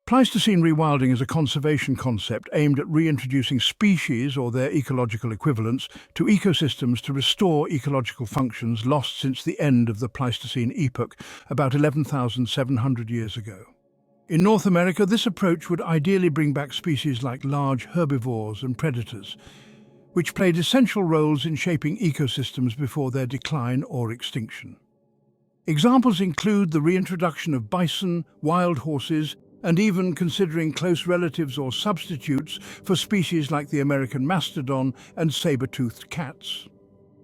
Pleistocene rewilding is a conservation concept aimed at reintroducing species or their ecological equivalents to ecosystems to restore ecological functions lost since the end of the Pleistocene epoch about 11,700 years ago. In North America, this approach would ideally bring back species like large herbivores and predators, which played essential roles in shaping ecosystems before their decline or extinction. Examples include the reintroduction of bison, wild horses, and even considering close relatives or substitutes for species like the American mastodon and saber-toothed cats.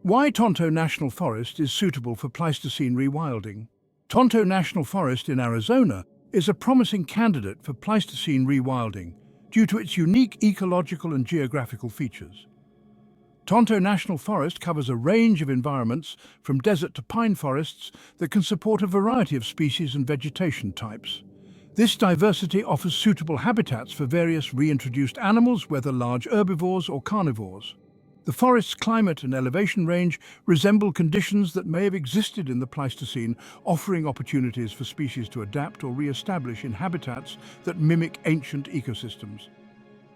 Why Tonto National Forest is suitable for Pleistocene rewilding? Tonto National Forest in Arizona is a promising candidate for Pleistocene rewilding due to its unique ecological and geographical features. Tonto National Forest covers a range of environments, from desert to pine forests, that can support a variety of species and vegetation types. This diversity offers suitable habitats for various reintroduced animals, whether large herbivores or carnivores. The forest's climate and elevation range resemble conditions that may have existed in the Pleistocene, offering opportunities for species to adapt or re-establish in habitats that mimic ancient ecosystems.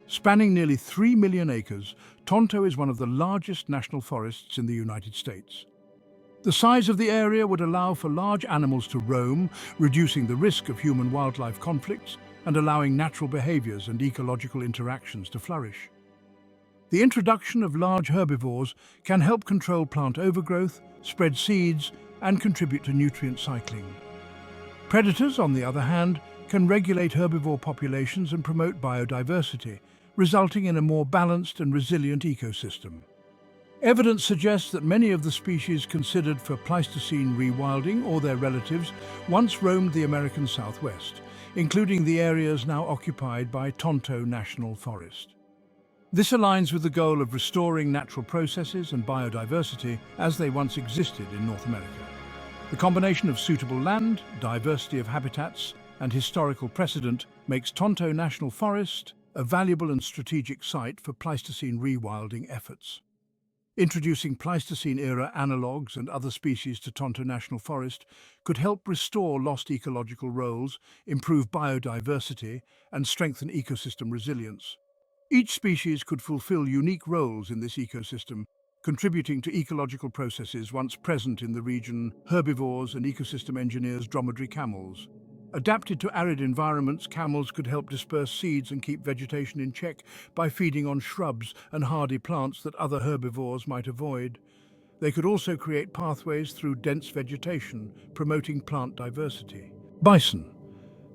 Spanning nearly 3 million acres, Tonto is one of the largest national forests in the United States. The size of the area would allow for large animals to roam, reducing the risk of human-wildlife conflicts and allowing natural behaviors and ecological interactions to flourish. The introduction of large herbivores can help control plant overgrowth, spread seeds, and contribute to nutrient cycling. Predators, on the other hand, can regulate herbivore populations and promote biodiversity, resulting in a more balanced and resilient ecosystem. Evidence suggests that many of the species considered for Pleistocene rewilding or their relatives once roamed the American Southwest, including the areas now occupied by Tonto National Forest. This aligns with the goal of restoring natural processes and biodiversity as they once existed in North America. The combination of suitable land, diversity of habitats, and historical precedent makes Tonto National Forest a valuable and strategic site for Pleistocene rewilding efforts. Introducing Pleistocene-era analogues and other species to Tonto National Forest could help restore lost ecological roles, improve biodiversity, and strengthen ecosystem resilience. Each species could fulfill unique roles in this ecosystem, contributing to ecological processes once present in the region. Herbivores and ecosystem engineers, dromedary camels. Adapted to arid environments, camels could help disperse seeds and keep vegetation in check by feeding on shrubs and hardy plants that other herbivores might avoid. They could also create pathways through dense vegetation, promoting plant diversity. Bison.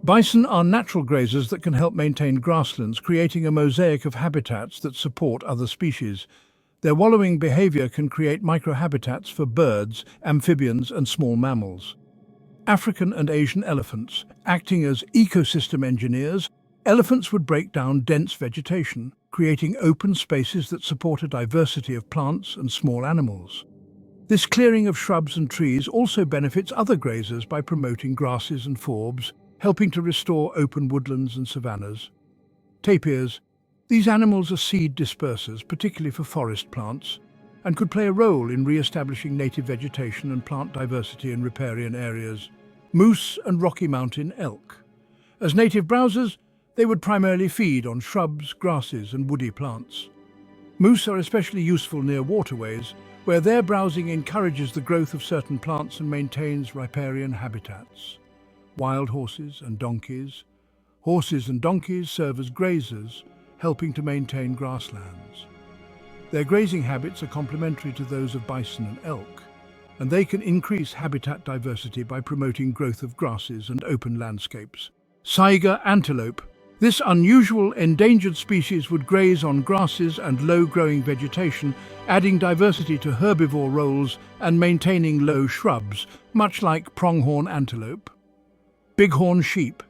Bison are natural grazers that can help maintain grasslands, creating a mosaic of habitats that support other species. Their wallowing behavior can create microhabitats for birds, amphibians, and small mammals. African and Asian elephants. Acting as ecosystem engineers, elephants would break down dense vegetation, creating open spaces that support a diversity of plants and small animals. This clearing of shrubs and trees also benefits other grazers by promoting grasses and forbs, helping to restore open woodlands and savannas. Tapirs. These animals are seed dispersers, particularly for forest plants, and could play a role in re-establishing native vegetation and plant diversity in riparian areas. Moose and Rocky Mountain elk. As native browsers, they would primarily feed on shrubs, grasses, and woody plants. Moose are especially useful near waterways, where their browsing encourages the growth of certain plants and maintains riparian habitats. Wild horses and donkeys. Horses and donkeys serve as grazers, helping to maintain grasslands. Their grazing habits are complementary to those of bison and elk, and they can increase habitat diversity by promoting growth of grasses and open landscapes. Saiga antelope. This unusual endangered species would graze on grasses and low-growing vegetation, adding diversity to herbivore roles and maintaining low shrubs, much like pronghorn antelope. Bighorn sheep.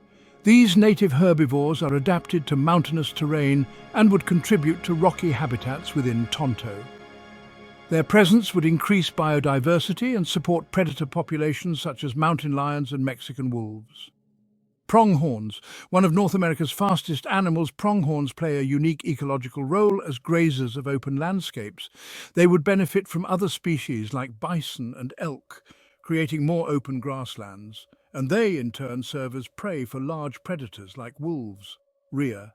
These native herbivores are adapted to mountainous terrain and would contribute to rocky habitats within Tonto. Their presence would increase biodiversity and support predator populations such as mountain lions and Mexican wolves. Pronghorns. One of North America's fastest animals, pronghorns play a unique ecological role as grazers of open landscapes. They would benefit from other species like bison and elk, creating more open grasslands, and they in turn serve as prey for large predators like wolves. Rhea.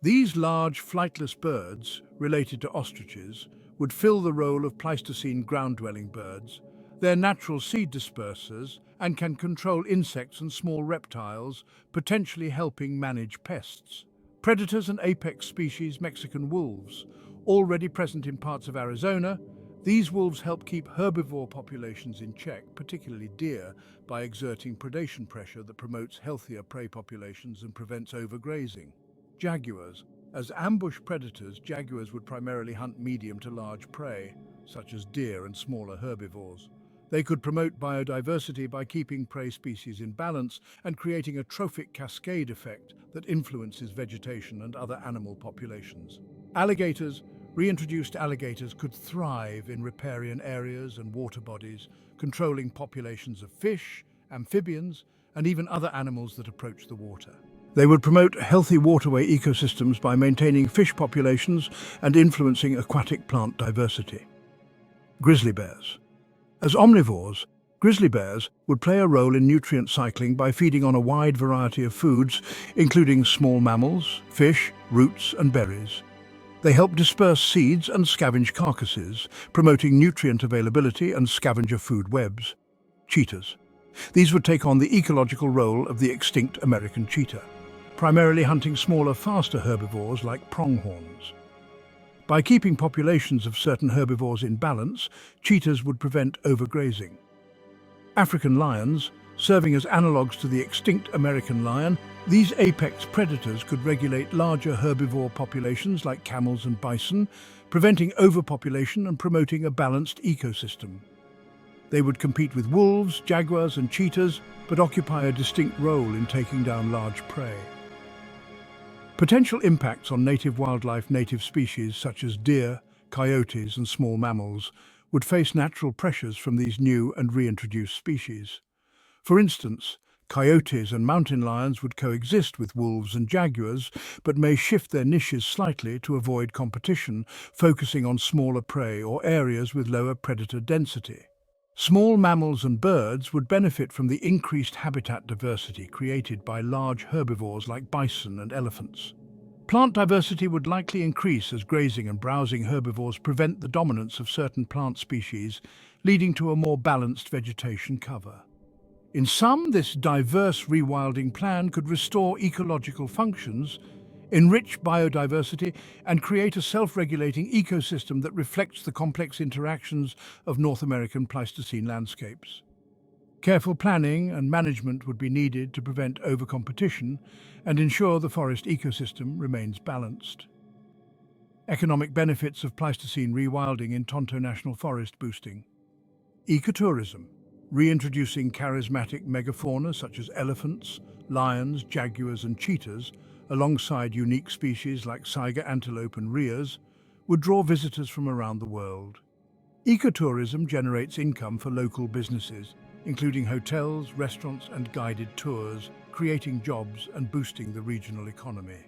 These large flightless birds, related to ostriches, would fill the role of Pleistocene ground-dwelling birds. They're natural seed dispersers and can control insects and small reptiles, potentially helping manage pests. Predators and apex species Mexican wolves. Already present in parts of Arizona, these wolves help keep herbivore populations in check, particularly deer, by exerting predation pressure that promotes healthier prey populations and prevents overgrazing. Jaguars. As ambush predators, jaguars would primarily hunt medium to large prey, such as deer and smaller herbivores. They could promote biodiversity by keeping prey species in balance and creating a trophic cascade effect that influences vegetation and other animal populations. Alligators. Reintroduced alligators could thrive in riparian areas and water bodies, controlling populations of fish, amphibians, and even other animals that approach the water. They would promote healthy waterway ecosystems by maintaining fish populations and influencing aquatic plant diversity. Grizzly bears. As omnivores, grizzly bears would play a role in nutrient cycling by feeding on a wide variety of foods, including small mammals, fish, roots, and berries. They help disperse seeds and scavenge carcasses, promoting nutrient availability and scavenger food webs. Cheetahs. These would take on the ecological role of the extinct American cheetah, primarily hunting smaller, faster herbivores like pronghorns. By keeping populations of certain herbivores in balance, cheetahs would prevent overgrazing. African lions. Serving as analogues to the extinct American lion, these apex predators could regulate larger herbivore populations like camels and bison, preventing overpopulation and promoting a balanced ecosystem. They would compete with wolves, jaguars, and cheetahs, but occupy a distinct role in taking down large prey. Potential impacts on native wildlife. Native species such as deer, coyotes, and small mammals would face natural pressures from these new and reintroduced species. For instance, coyotes and mountain lions would coexist with wolves and jaguars, but may shift their niches slightly to avoid competition, focusing on smaller prey or areas with lower predator density. Small mammals and birds would benefit from the increased habitat diversity created by large herbivores like bison and elephants. Plant diversity would likely increase as grazing and browsing herbivores prevent the dominance of certain plant species, leading to a more balanced vegetation cover. In sum, this diverse rewilding plan could restore ecological functions, enrich biodiversity, and create a self-regulating ecosystem that reflects the complex interactions of North American Pleistocene landscapes. Careful planning and management would be needed to prevent overcompetition and ensure the forest ecosystem remains balanced. Economic benefits of Pleistocene rewilding in Tonto National Forest boosting. Ecotourism. Reintroducing charismatic megafauna such as elephants, lions, jaguars, and cheetahs, alongside unique species like saiga antelope and rheas, would draw visitors from around the world. Ecotourism generates income for local businesses, including hotels, restaurants, and guided tours, creating jobs and boosting the regional economy.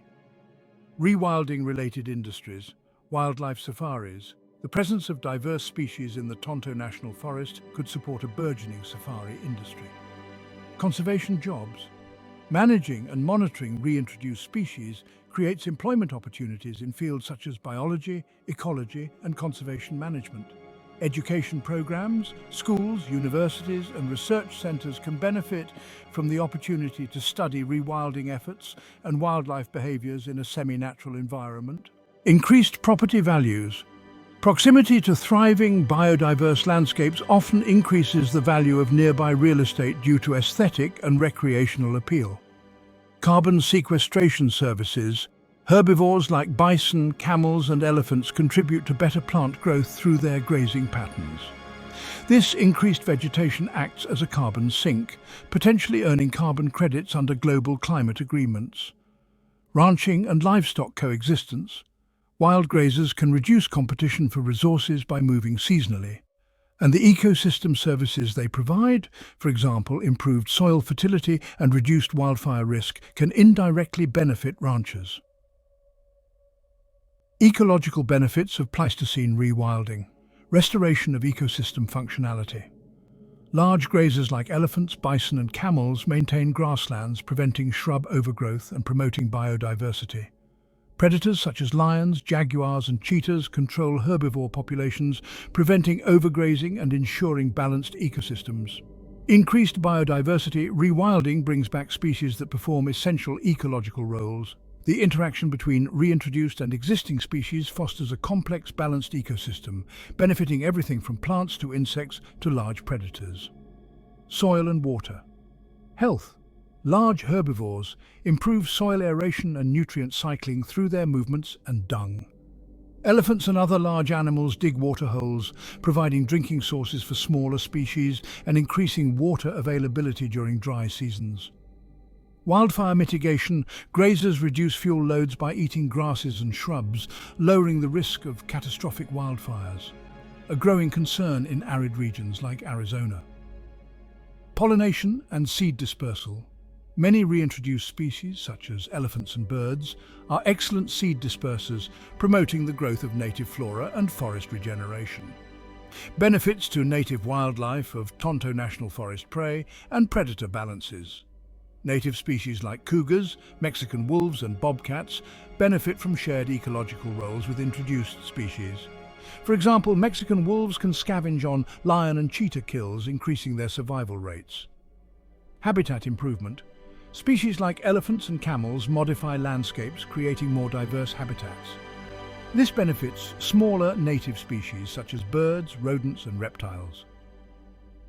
Rewilding-related industries, wildlife safaris. The presence of diverse species in the Tonto National Forest could support a burgeoning safari industry. Conservation jobs. Managing and monitoring reintroduced species creates employment opportunities in fields such as biology, ecology, and conservation management. Education programs, schools, universities, and research centers can benefit from the opportunity to study rewilding efforts and wildlife behaviors in a semi-natural environment. Increased property values. Proximity to thriving, biodiverse landscapes often increases the value of nearby real estate due to aesthetic and recreational appeal. Carbon sequestration services. Herbivores like bison, camels, and elephants contribute to better plant growth through their grazing patterns. This increased vegetation acts as a carbon sink, potentially earning carbon credits under global climate agreements. Ranching and livestock coexistence. Wild grazers can reduce competition for resources by moving seasonally, and the ecosystem services they provide, for example, improved soil fertility and reduced wildfire risk, can indirectly benefit ranchers. Ecological benefits of Pleistocene rewilding. Restoration of ecosystem functionality. Large grazers like elephants, bison and camels maintain grasslands, preventing shrub overgrowth and promoting biodiversity. Predators such as lions, jaguars and cheetahs control herbivore populations, preventing overgrazing and ensuring balanced ecosystems. Increased biodiversity rewilding brings back species that perform essential ecological roles. The interaction between reintroduced and existing species fosters a complex, balanced ecosystem, benefiting everything from plants to insects to large predators. Soil and water. Health. Large herbivores improve soil aeration and nutrient cycling through their movements and dung. Elephants and other large animals dig water holes, providing drinking sources for smaller species and increasing water availability during dry seasons. Wildfire mitigation. Grazers reduce fuel loads by eating grasses and shrubs, lowering the risk of catastrophic wildfires, a growing concern in arid regions like Arizona. Pollination and seed dispersal. Many reintroduced species, such as elephants and birds, are excellent seed dispersers, promoting the growth of native flora and forest regeneration. Benefits to native wildlife of Tonto National Forest prey and predator balances. Native species like cougars, Mexican wolves and bobcats benefit from shared ecological roles with introduced species. For example, Mexican wolves can scavenge on lion and cheetah kills, increasing their survival rates. Habitat improvement. Species like elephants and camels modify landscapes, creating more diverse habitats. This benefits smaller native species such as birds, rodents and reptiles.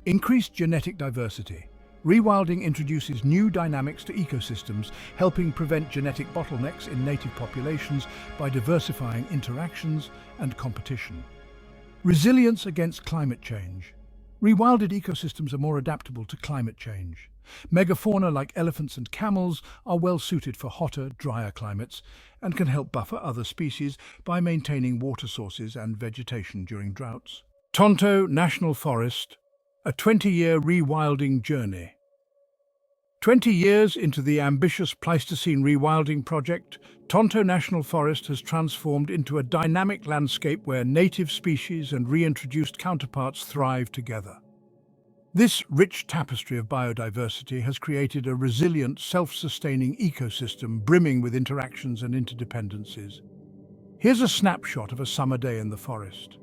Increased genetic diversity. Rewilding introduces new dynamics to ecosystems, helping prevent genetic bottlenecks in native populations by diversifying interactions and competition. Resilience against climate change. Rewilded ecosystems are more adaptable to climate change. Megafauna like elephants and camels are well suited for hotter, drier climates and can help buffer other species by maintaining water sources and vegetation during droughts. Tonto National Forest, a 20-year rewilding journey. 20 years into the ambitious Pleistocene Rewilding project, Tonto National Forest has transformed into a dynamic landscape where native species and reintroduced counterparts thrive together. This rich tapestry of biodiversity has created a resilient, self-sustaining ecosystem brimming with interactions and interdependencies. Here's a snapshot of a summer day in the forest.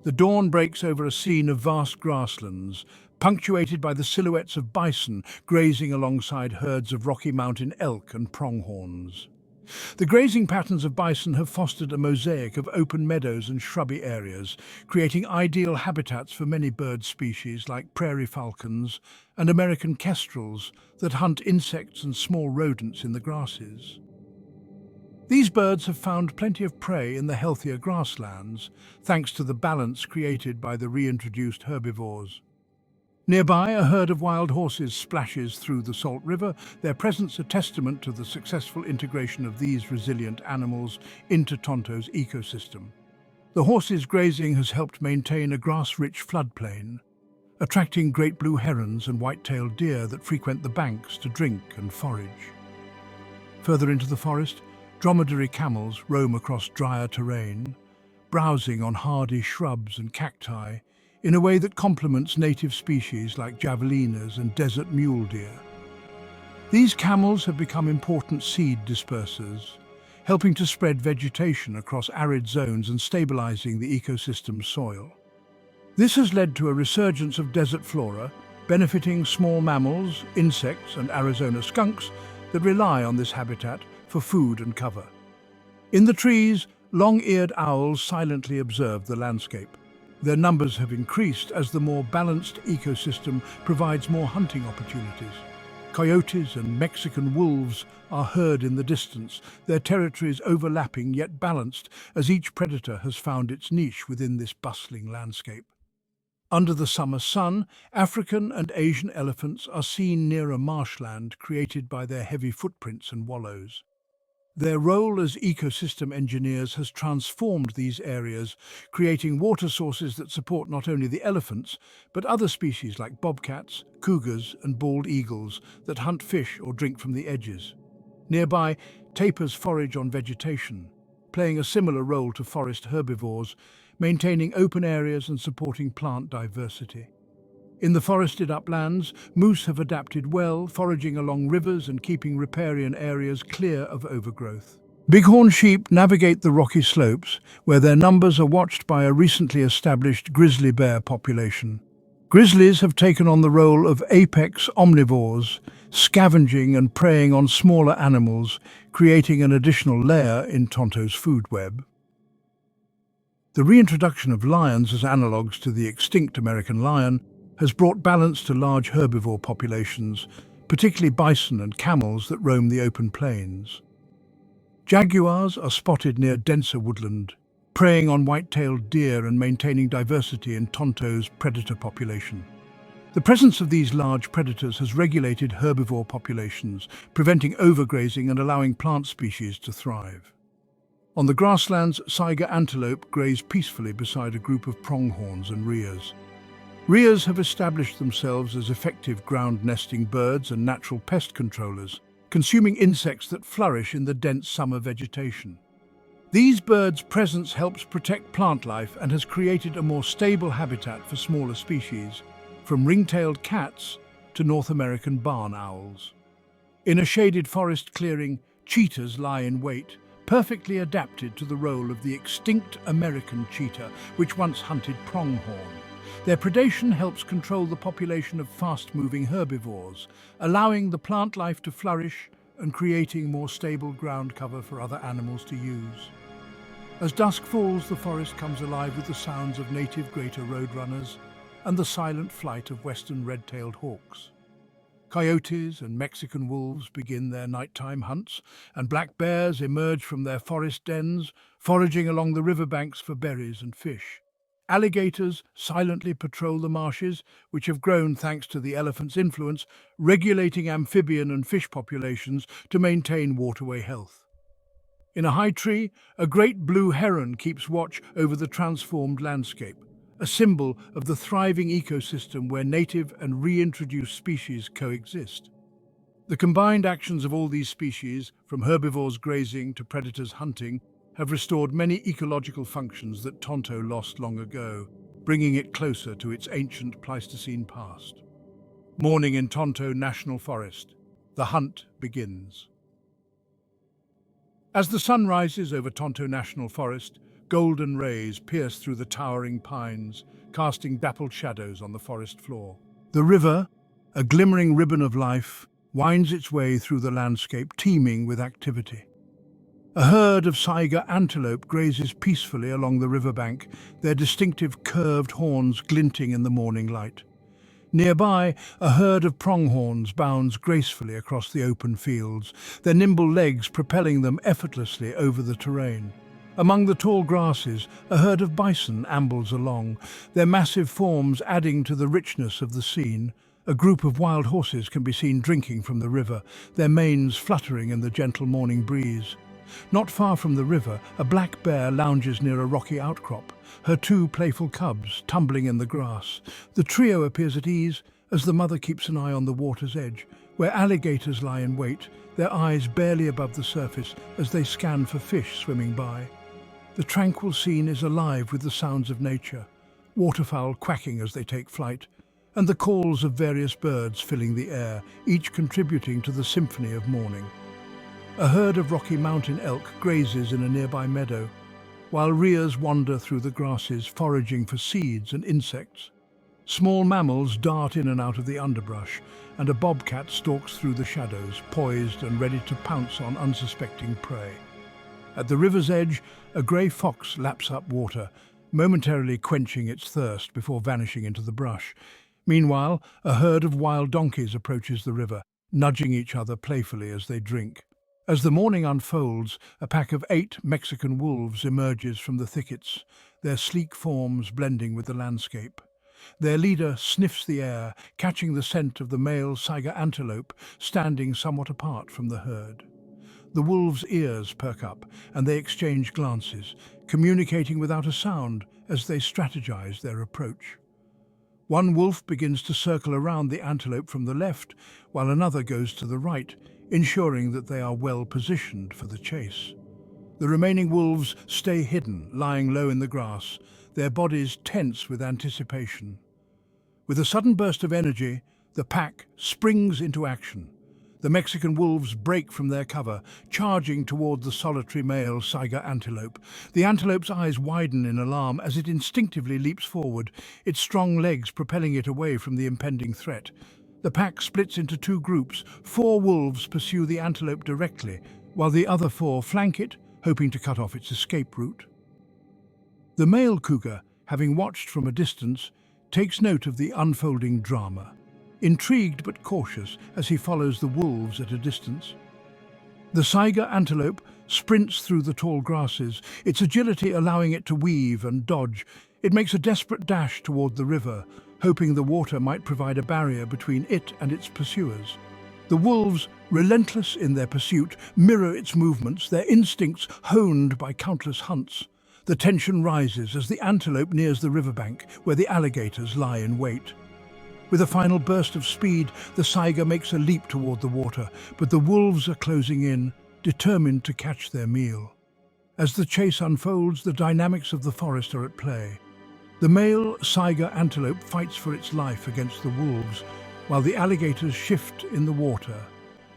The dawn breaks over a scene of vast grasslands, punctuated by the silhouettes of bison grazing alongside herds of Rocky Mountain elk and pronghorns. The grazing patterns of bison have fostered a mosaic of open meadows and shrubby areas, creating ideal habitats for many bird species like prairie falcons and American kestrels that hunt insects and small rodents in the grasses. These birds have found plenty of prey in the healthier grasslands, thanks to the balance created by the reintroduced herbivores. Nearby, a herd of wild horses splashes through the Salt River, their presence a testament to the successful integration of these resilient animals into Tonto's ecosystem. The horses' grazing has helped maintain a grass-rich floodplain, attracting great blue herons and white-tailed deer that frequent the banks to drink and forage. Further into the forest, dromedary camels roam across drier terrain, browsing on hardy shrubs and cacti in a way that complements native species like javelinas and desert mule deer. These camels have become important seed dispersers, helping to spread vegetation across arid zones and stabilizing the ecosystem's soil. This has led to a resurgence of desert flora, benefiting small mammals, insects and Arizona skunks that rely on this habitat for food and cover. In the trees, long-eared owls silently observe the landscape. Their numbers have increased as the more balanced ecosystem provides more hunting opportunities. Coyotes and Mexican wolves are heard in the distance, their territories overlapping yet balanced as each predator has found its niche within this bustling landscape. Under the summer sun, African and Asian elephants are seen near a marshland created by their heavy footprints and wallows. Their role as ecosystem engineers has transformed these areas, creating water sources that support not only the elephants, but other species like bobcats, cougars and bald eagles that hunt fish or drink from the edges. Nearby, tapirs forage on vegetation, playing a similar role to forest herbivores, maintaining open areas and supporting plant diversity. In the forested uplands, moose have adapted well, foraging along rivers and keeping riparian areas clear of overgrowth. Bighorn sheep navigate the rocky slopes, where their numbers are watched by a recently established grizzly bear population. Grizzlies have taken on the role of apex omnivores, scavenging and preying on smaller animals, creating an additional layer in Tonto's food web. The reintroduction of lions as analogues to the extinct American lion has brought balance to large herbivore populations, particularly bison and camels that roam the open plains. Jaguars are spotted near denser woodland, preying on white-tailed deer and maintaining diversity in Tonto's predator population. The presence of these large predators has regulated herbivore populations, preventing overgrazing and allowing plant species to thrive. On the grasslands, saiga antelope graze peacefully beside a group of pronghorns and rheas. Rheas have established themselves as effective ground-nesting birds and natural pest controllers, consuming insects that flourish in the dense summer vegetation. These birds' presence helps protect plant life and has created a more stable habitat for smaller species, from ring-tailed cats to North American barn owls. In a shaded forest clearing, cheetahs lie in wait, perfectly adapted to the role of the extinct American cheetah, which once hunted pronghorn. Their predation helps control the population of fast-moving herbivores, allowing the plant life to flourish and creating more stable ground cover for other animals to use. As dusk falls, the forest comes alive with the sounds of native greater roadrunners and the silent flight of western red-tailed hawks. Coyotes and Mexican wolves begin their nighttime hunts, and black bears emerge from their forest dens, foraging along the riverbanks for berries and fish. Alligators silently patrol the marshes, which have grown thanks to the elephant's influence, regulating amphibian and fish populations to maintain waterway health. In a high tree, a great blue heron keeps watch over the transformed landscape, a symbol of the thriving ecosystem where native and reintroduced species coexist. The combined actions of all these species, from herbivores grazing to predators hunting, have restored many ecological functions that Tonto lost long ago, bringing it closer to its ancient Pleistocene past. Morning in Tonto National Forest. The hunt begins. As the sun rises over Tonto National Forest, golden rays pierce through the towering pines, casting dappled shadows on the forest floor. The river, a glimmering ribbon of life, winds its way through the landscape, teeming with activity. A herd of saiga antelope grazes peacefully along the riverbank, their distinctive curved horns glinting in the morning light. Nearby, a herd of pronghorns bounds gracefully across the open fields, their nimble legs propelling them effortlessly over the terrain. Among the tall grasses, a herd of bison ambles along, their massive forms adding to the richness of the scene. A group of wild horses can be seen drinking from the river, their manes fluttering in the gentle morning breeze. Not far from the river, a black bear lounges near a rocky outcrop, her two playful cubs tumbling in the grass. The trio appears at ease as the mother keeps an eye on the water's edge, where alligators lie in wait, their eyes barely above the surface as they scan for fish swimming by. The tranquil scene is alive with the sounds of nature, waterfowl quacking as they take flight, and the calls of various birds filling the air, each contributing to the symphony of morning. A herd of Rocky Mountain elk grazes in a nearby meadow, while rheas wander through the grasses foraging for seeds and insects. Small mammals dart in and out of the underbrush, and a bobcat stalks through the shadows, poised and ready to pounce on unsuspecting prey. At the river's edge, a grey fox laps up water, momentarily quenching its thirst before vanishing into the brush. Meanwhile, a herd of wild donkeys approaches the river, nudging each other playfully as they drink. As the morning unfolds, a pack of 8 Mexican wolves emerges from the thickets, their sleek forms blending with the landscape. Their leader sniffs the air, catching the scent of the male saiga antelope standing somewhat apart from the herd. The wolves' ears perk up, and they exchange glances, communicating without a sound as they strategize their approach. One wolf begins to circle around the antelope from the left, while another goes to the right, ensuring that they are well positioned for the chase. The remaining wolves stay hidden, lying low in the grass, their bodies tense with anticipation. With a sudden burst of energy, the pack springs into action. The Mexican wolves break from their cover, charging toward the solitary male saiga antelope. The antelope's eyes widen in alarm as it instinctively leaps forward, its strong legs propelling it away from the impending threat. The pack splits into two groups. 4 wolves pursue the antelope directly, while the other 4 flank it, hoping to cut off its escape route. The male cougar, having watched from a distance, takes note of the unfolding drama, intrigued but cautious as he follows the wolves at a distance. The saiga antelope sprints through the tall grasses, its agility allowing it to weave and dodge. It makes a desperate dash toward the river, hoping the water might provide a barrier between it and its pursuers. The wolves, relentless in their pursuit, mirror its movements, their instincts honed by countless hunts. The tension rises as the antelope nears the riverbank, where the alligators lie in wait. With a final burst of speed, the saiga makes a leap toward the water, but the wolves are closing in, determined to catch their meal. As the chase unfolds, the dynamics of the forest are at play. The male saiga antelope fights for its life against the wolves, while the alligators shift in the water,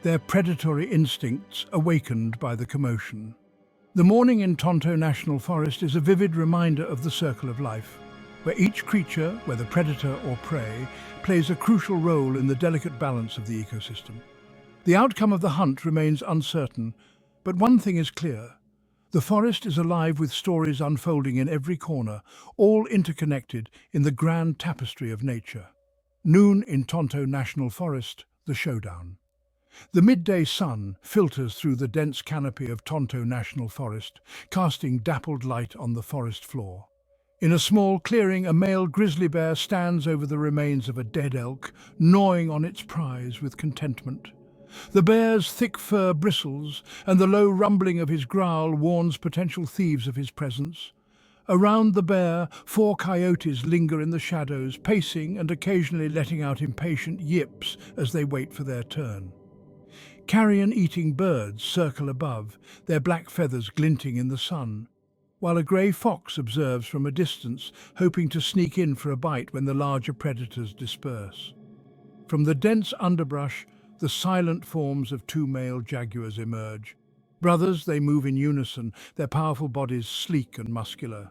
their predatory instincts awakened by the commotion. The morning in Tonto National Forest is a vivid reminder of the circle of life, where each creature, whether predator or prey, plays a crucial role in the delicate balance of the ecosystem. The outcome of the hunt remains uncertain, but one thing is clear. The forest is alive with stories unfolding in every corner, all interconnected in the grand tapestry of nature. Noon in Tonto National Forest, the showdown. The midday sun filters through the dense canopy of Tonto National Forest, casting dappled light on the forest floor. In a small clearing, a male grizzly bear stands over the remains of a dead elk, gnawing on its prize with contentment. The bear's thick fur bristles, and the low rumbling of his growl warns potential thieves of his presence. Around the bear, 4 coyotes linger in the shadows, pacing and occasionally letting out impatient yips as they wait for their turn. Carrion-eating birds circle above, their black feathers glinting in the sun, while a grey fox observes from a distance, hoping to sneak in for a bite when the larger predators disperse. From the dense underbrush, the silent forms of 2 male jaguars emerge. Brothers, they move in unison, their powerful bodies sleek and muscular.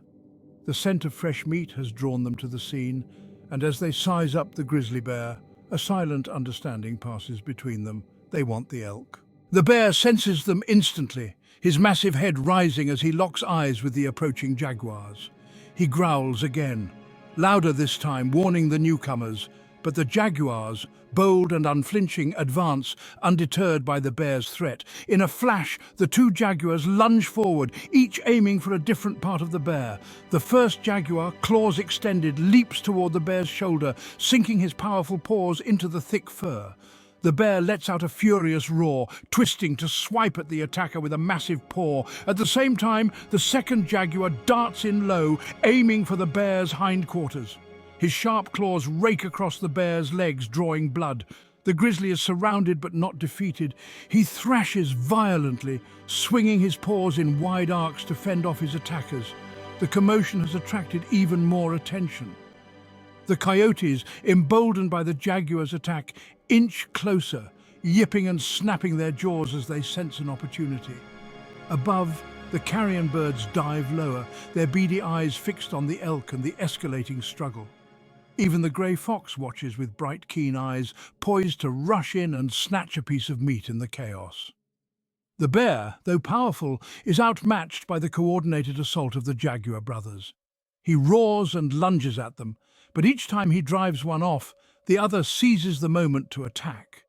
The scent of fresh meat has drawn them to the scene, and as they size up the grizzly bear, a silent understanding passes between them. They want the elk. The bear senses them instantly, his massive head rising as he locks eyes with the approaching jaguars. He growls again, louder this time, warning the newcomers, but the jaguars, bold and unflinching, advance, undeterred by the bear's threat. In a flash, the 2 jaguars lunge forward, each aiming for a different part of the bear. The first jaguar, claws extended, leaps toward the bear's shoulder, sinking his powerful paws into the thick fur. The bear lets out a furious roar, twisting to swipe at the attacker with a massive paw. At the same time, the second jaguar darts in low, aiming for the bear's hindquarters. His sharp claws rake across the bear's legs, drawing blood. The grizzly is surrounded but not defeated. He thrashes violently, swinging his paws in wide arcs to fend off his attackers. The commotion has attracted even more attention. The coyotes, emboldened by the jaguar's attack, inch closer, yipping and snapping their jaws as they sense an opportunity. Above, the carrion birds dive lower, their beady eyes fixed on the elk and the escalating struggle. Even the grey fox watches with bright, keen eyes, poised to rush in and snatch a piece of meat in the chaos. The bear, though powerful, is outmatched by the coordinated assault of the jaguar brothers. He roars and lunges at them, but each time he drives one off, the other seizes the moment to attack.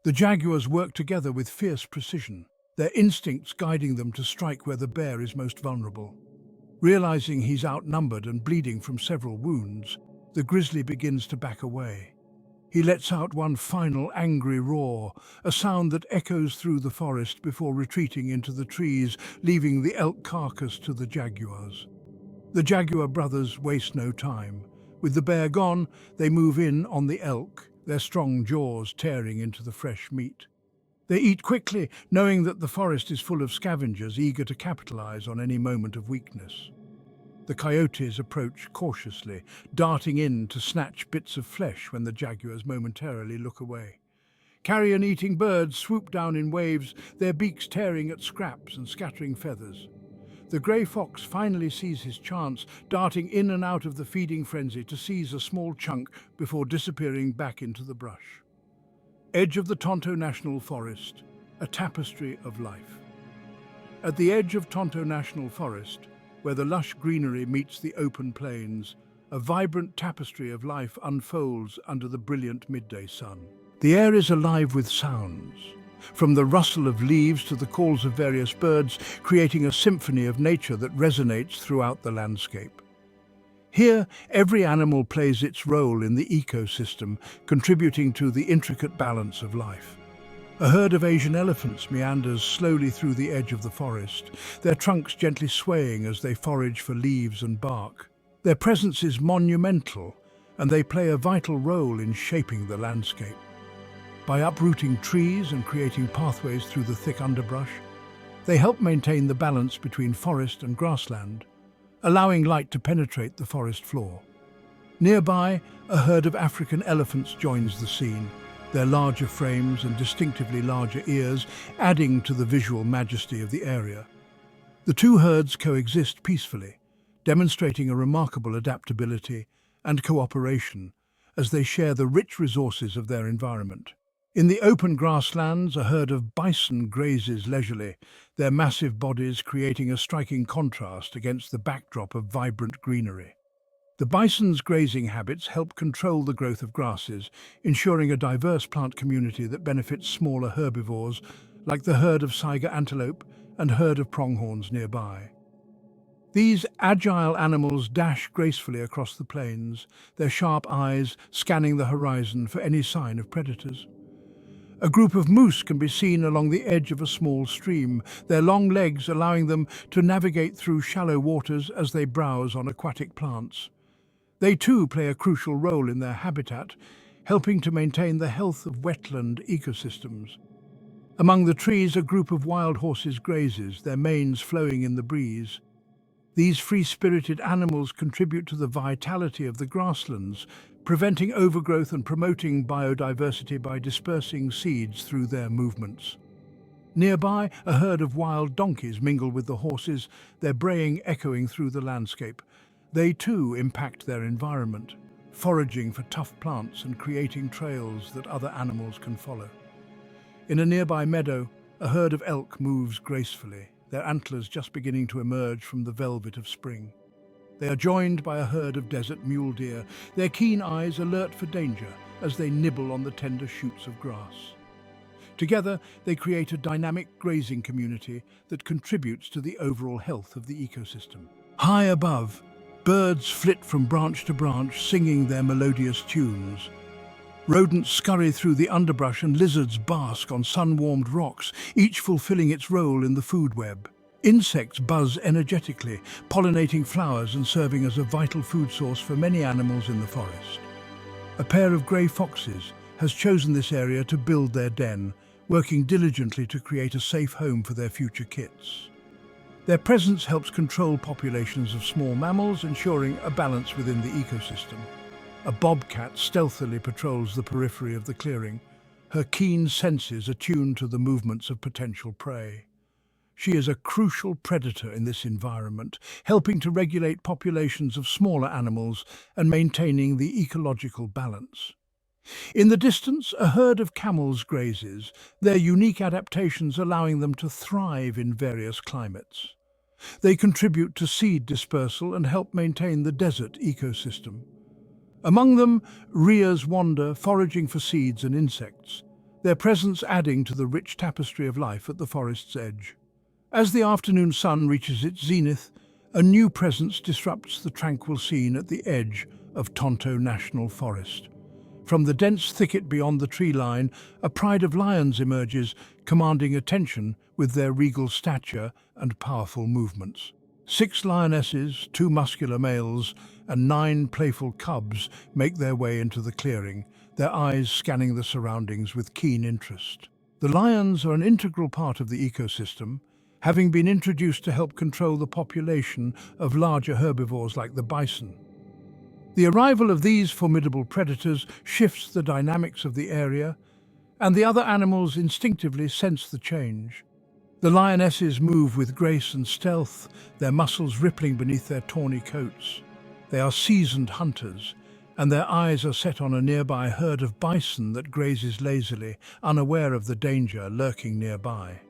The jaguars work together with fierce precision, their instincts guiding them to strike where the bear is most vulnerable. Realizing he's outnumbered and bleeding from several wounds, the grizzly begins to back away. He lets out one final angry roar, a sound that echoes through the forest before retreating into the trees, leaving the elk carcass to the jaguars. The jaguar brothers waste no time. With the bear gone, they move in on the elk, their strong jaws tearing into the fresh meat. They eat quickly, knowing that the forest is full of scavengers eager to capitalize on any moment of weakness. The coyotes approach cautiously, darting in to snatch bits of flesh when the jaguars momentarily look away. Carrion-eating birds swoop down in waves, their beaks tearing at scraps and scattering feathers. The grey fox finally sees his chance, darting in and out of the feeding frenzy to seize a small chunk before disappearing back into the brush. Edge of the Tonto National Forest, a tapestry of life. At the edge of Tonto National Forest, where the lush greenery meets the open plains, a vibrant tapestry of life unfolds under the brilliant midday sun. The air is alive with sounds, from the rustle of leaves to the calls of various birds, creating a symphony of nature that resonates throughout the landscape. Here, every animal plays its role in the ecosystem, contributing to the intricate balance of life. A herd of Asian elephants meanders slowly through the edge of the forest, their trunks gently swaying as they forage for leaves and bark. Their presence is monumental, and they play a vital role in shaping the landscape. By uprooting trees and creating pathways through the thick underbrush, they help maintain the balance between forest and grassland, allowing light to penetrate the forest floor. Nearby, a herd of African elephants joins the scene, their larger frames and distinctively larger ears adding to the visual majesty of the area. The two herds coexist peacefully, demonstrating a remarkable adaptability and cooperation as they share the rich resources of their environment. In the open grasslands, a herd of bison grazes leisurely, their massive bodies creating a striking contrast against the backdrop of vibrant greenery. The bison's grazing habits help control the growth of grasses, ensuring a diverse plant community that benefits smaller herbivores like the herd of saiga antelope and herd of pronghorns nearby. These agile animals dash gracefully across the plains, their sharp eyes scanning the horizon for any sign of predators. A group of moose can be seen along the edge of a small stream, their long legs allowing them to navigate through shallow waters as they browse on aquatic plants. They too play a crucial role in their habitat, helping to maintain the health of wetland ecosystems. Among the trees, a group of wild horses grazes, their manes flowing in the breeze. These free-spirited animals contribute to the vitality of the grasslands, preventing overgrowth and promoting biodiversity by dispersing seeds through their movements. Nearby, a herd of wild donkeys mingle with the horses, their braying echoing through the landscape. They too impact their environment, foraging for tough plants and creating trails that other animals can follow. In a nearby meadow, a herd of elk moves gracefully, their antlers just beginning to emerge from the velvet of spring. They are joined by a herd of desert mule deer, their keen eyes alert for danger as they nibble on the tender shoots of grass. Together, they create a dynamic grazing community that contributes to the overall health of the ecosystem. High above, birds flit from branch to branch, singing their melodious tunes. Rodents scurry through the underbrush and lizards bask on sun-warmed rocks, each fulfilling its role in the food web. Insects buzz energetically, pollinating flowers and serving as a vital food source for many animals in the forest. A pair of grey foxes has chosen this area to build their den, working diligently to create a safe home for their future kits. Their presence helps control populations of small mammals, ensuring a balance within the ecosystem. A bobcat stealthily patrols the periphery of the clearing, her keen senses attuned to the movements of potential prey. She is a crucial predator in this environment, helping to regulate populations of smaller animals and maintaining the ecological balance. In the distance, a herd of camels grazes, their unique adaptations allowing them to thrive in various climates. They contribute to seed dispersal and help maintain the desert ecosystem. Among them, rheas wander, foraging for seeds and insects, their presence adding to the rich tapestry of life at the forest's edge. As the afternoon sun reaches its zenith, a new presence disrupts the tranquil scene at the edge of Tonto National Forest. From the dense thicket beyond the tree line, a pride of lions emerges, commanding attention with their regal stature and powerful movements. 6 lionesses, 2 muscular males, and 9 playful cubs make their way into the clearing, their eyes scanning the surroundings with keen interest. The lions are an integral part of the ecosystem, having been introduced to help control the population of larger herbivores like the bison. The arrival of these formidable predators shifts the dynamics of the area, and the other animals instinctively sense the change. The lionesses move with grace and stealth, their muscles rippling beneath their tawny coats. They are seasoned hunters, and their eyes are set on a nearby herd of bison that grazes lazily, unaware of the danger lurking nearby.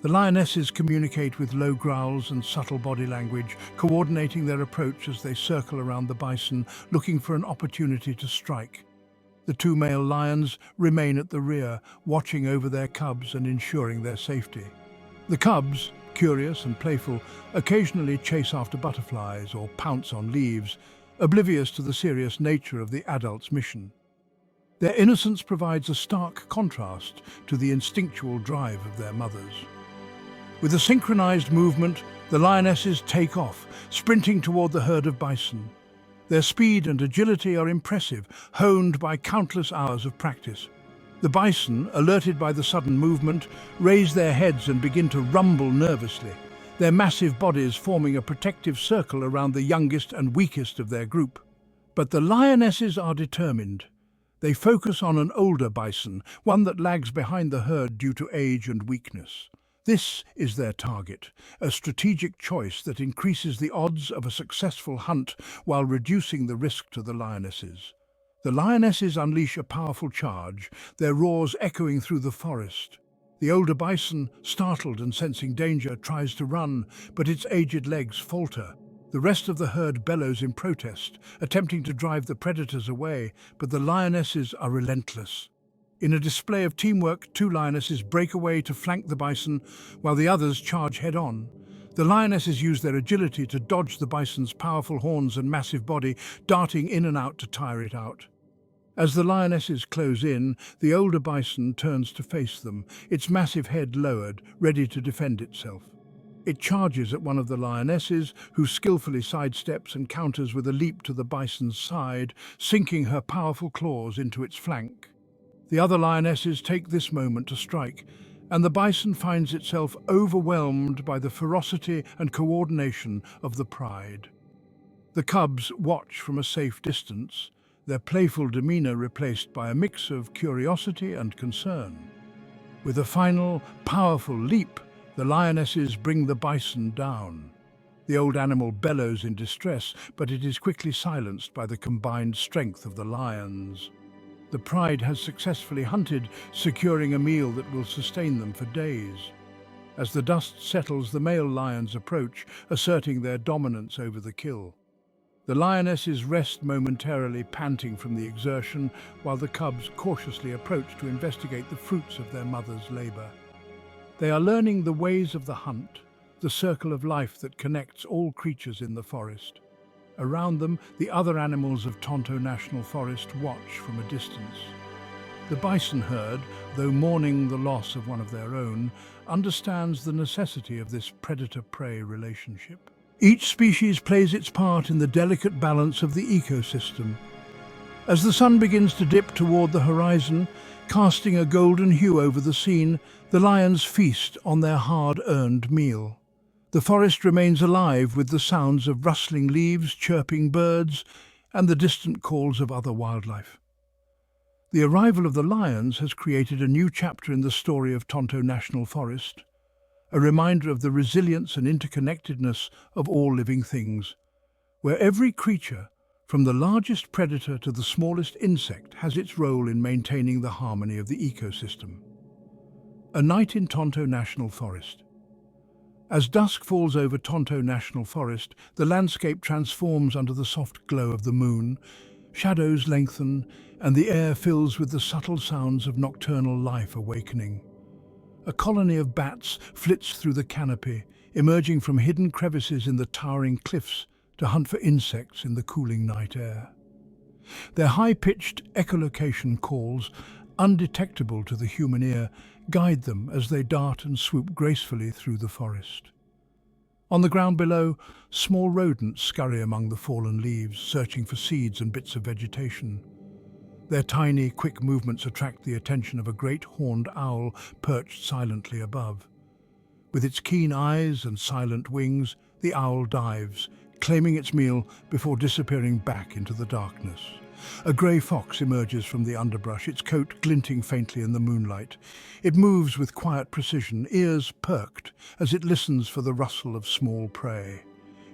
The lionesses communicate with low growls and subtle body language, coordinating their approach as they circle around the bison, looking for an opportunity to strike. The two male lions remain at the rear, watching over their cubs and ensuring their safety. The cubs, curious and playful, occasionally chase after butterflies or pounce on leaves, oblivious to the serious nature of the adult's mission. Their innocence provides a stark contrast to the instinctual drive of their mothers. With a synchronized movement, the lionesses take off, sprinting toward the herd of bison. Their speed and agility are impressive, honed by countless hours of practice. The bison, alerted by the sudden movement, raise their heads and begin to rumble nervously, their massive bodies forming a protective circle around the youngest and weakest of their group. But the lionesses are determined. They focus on an older bison, one that lags behind the herd due to age and weakness. This is their target, a strategic choice that increases the odds of a successful hunt while reducing the risk to the lionesses. The lionesses unleash a powerful charge, their roars echoing through the forest. The older bison, startled and sensing danger, tries to run, but its aged legs falter. The rest of the herd bellows in protest, attempting to drive the predators away, but the lionesses are relentless. In a display of teamwork, two lionesses break away to flank the bison, while the others charge head-on. The lionesses use their agility to dodge the bison's powerful horns and massive body, darting in and out to tire it out. As the lionesses close in, the older bison turns to face them, its massive head lowered, ready to defend itself. It charges at one of the lionesses, who skillfully sidesteps and counters with a leap to the bison's side, sinking her powerful claws into its flank. The other lionesses take this moment to strike, and the bison finds itself overwhelmed by the ferocity and coordination of the pride. The cubs watch from a safe distance, their playful demeanor replaced by a mix of curiosity and concern. With a final, powerful leap, the lionesses bring the bison down. The old animal bellows in distress, but it is quickly silenced by the combined strength of the lions. The pride has successfully hunted, securing a meal that will sustain them for days. As the dust settles, the male lions approach, asserting their dominance over the kill. The lionesses rest momentarily, panting from the exertion, while the cubs cautiously approach to investigate the fruits of their mother's labor. They are learning the ways of the hunt, the circle of life that connects all creatures in the forest. Around them, the other animals of Tonto National Forest watch from a distance. The bison herd, though mourning the loss of one of their own, understands the necessity of this predator-prey relationship. Each species plays its part in the delicate balance of the ecosystem. As the sun begins to dip toward the horizon, casting a golden hue over the scene, the lions feast on their hard-earned meal. The forest remains alive with the sounds of rustling leaves, chirping birds, and the distant calls of other wildlife. The arrival of the lions has created a new chapter in the story of Tonto National Forest, a reminder of the resilience and interconnectedness of all living things, where every creature, from the largest predator to the smallest insect, has its role in maintaining the harmony of the ecosystem. A night in Tonto National Forest. As dusk falls over Tonto National Forest, the landscape transforms under the soft glow of the moon. Shadows lengthen, and the air fills with the subtle sounds of nocturnal life awakening. A colony of bats flits through the canopy, emerging from hidden crevices in the towering cliffs to hunt for insects in the cooling night air. Their high-pitched echolocation calls, undetectable to the human ear, guide them as they dart and swoop gracefully through the forest. On the ground below, small rodents scurry among the fallen leaves, searching for seeds and bits of vegetation. Their tiny, quick movements attract the attention of a great horned owl perched silently above. With its keen eyes and silent wings, the owl dives, claiming its meal before disappearing back into the darkness. A grey fox emerges from the underbrush, its coat glinting faintly in the moonlight. It moves with quiet precision, ears perked as it listens for the rustle of small prey.